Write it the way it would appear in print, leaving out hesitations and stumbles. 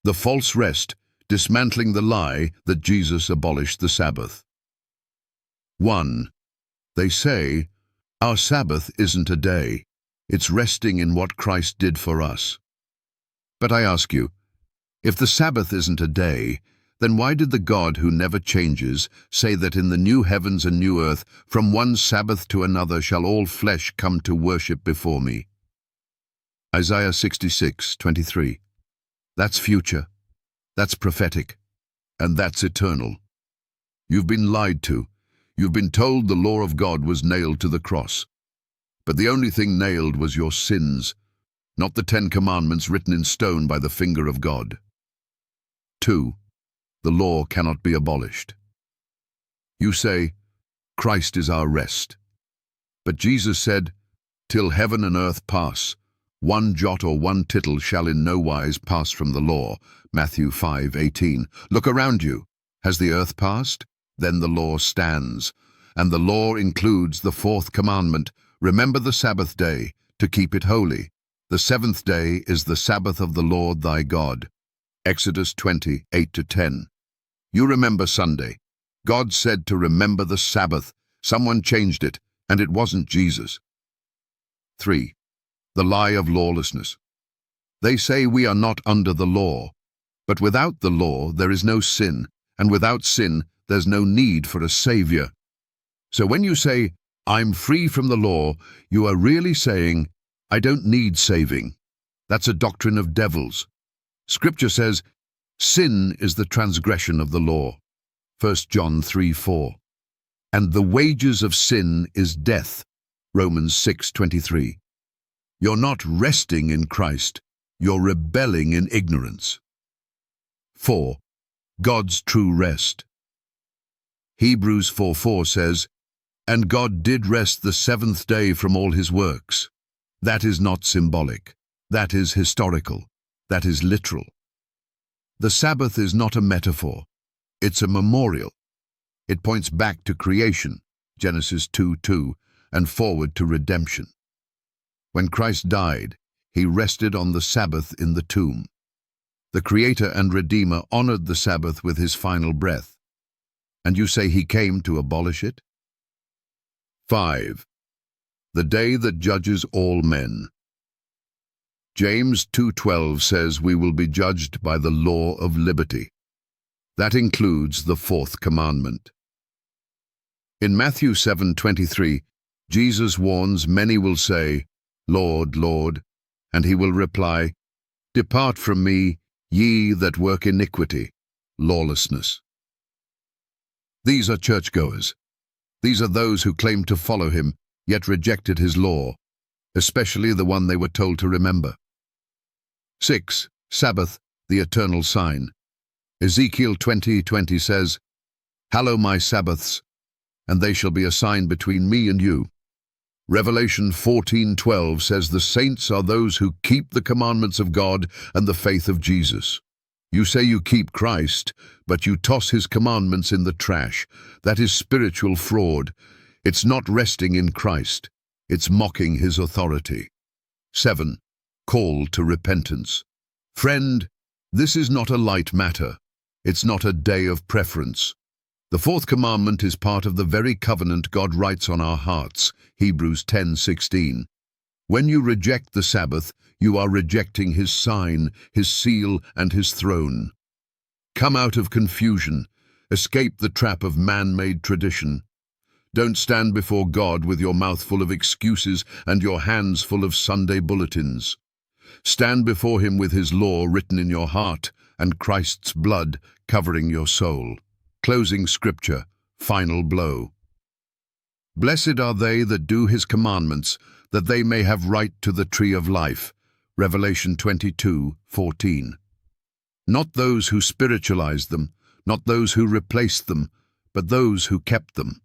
The false rest, dismantling the lie that Jesus abolished the Sabbath. 1. They say, our Sabbath isn't a day. It's resting in what Christ did for us. But I ask you, if the Sabbath isn't a day, then why did the God who never changes say that in the new heavens and new earth, from one Sabbath to another shall all flesh come to worship before me? Isaiah 66:23. That's future, that's prophetic, and that's eternal. You've been lied to. You've been told the law of God was nailed to the cross. But the only thing nailed was your sins, not the 10 Commandments written in stone by the finger of God. 2. The law cannot be abolished. You say, Christ is our rest. But Jesus said, till heaven and earth pass, one jot or one tittle shall in no wise pass from the law. Matthew 5:18. Look around you. Has the earth passed? Then the law stands. And the law includes the 4th commandment, remember the Sabbath day, to keep it holy. The 7th day is the Sabbath of the Lord thy God. Exodus 20:8-10. You remember Sunday. God said to remember the Sabbath. Someone changed it, and it wasn't Jesus. 3. The lie of lawlessness. They say we are not under the law. But without the law there is no sin, and without sin there's no need for a Savior. So when you say, I'm free from the law, you are really saying, I don't need saving. That's a doctrine of devils. Scripture says, sin is the transgression of the law. 1 John 3:4. And the wages of sin is death. Romans 6:23. You're not resting in Christ, you're rebelling in ignorance. 4. God's true rest. Hebrews 4:4 says, and God did rest the 7th day from all his works. That is not symbolic. That is historical. That is literal. The Sabbath is not a metaphor. It's a memorial. It points back to creation, Genesis 2:2, and forward to redemption. When Christ died, he rested on the Sabbath in the tomb. The Creator and Redeemer honored the Sabbath with his final breath. And you say he came to abolish it? 5. The day that judges all men. James 2:12 says we will be judged by the law of liberty. That includes the 4th commandment. In Matthew 7:23, Jesus warns many will say, Lord, Lord, and he will reply, depart from me, ye that work iniquity, lawlessness. These are churchgoers. These are those who claim to follow him, yet rejected his law, especially the one they were told to remember. 6. Sabbath, the eternal sign. Ezekiel 20:20 says, hallow my Sabbaths, and they shall be a sign between me and you. Revelation 14:12 says the saints are those who keep the commandments of God and the faith of Jesus. You say you keep Christ, but you toss his commandments in the trash. That is spiritual fraud. It's not resting in Christ. It's mocking his authority. 7. Call to repentance. Friend, this is not a light matter. It's not a day of preference. The 4th commandment is part of the very covenant God writes on our hearts, Hebrews 10:16. When you reject the Sabbath, you are rejecting his sign, his seal, and his throne. Come out of confusion. Escape the trap of man-made tradition. Don't stand before God with your mouth full of excuses and your hands full of Sunday bulletins. Stand before him with his law written in your heart and Christ's blood covering your soul. Closing scripture, final blow. Blessed are they that do his commandments, that they may have right to the tree of life. Revelation 22:14. Not those who spiritualized them, not those who replaced them, but those who kept them.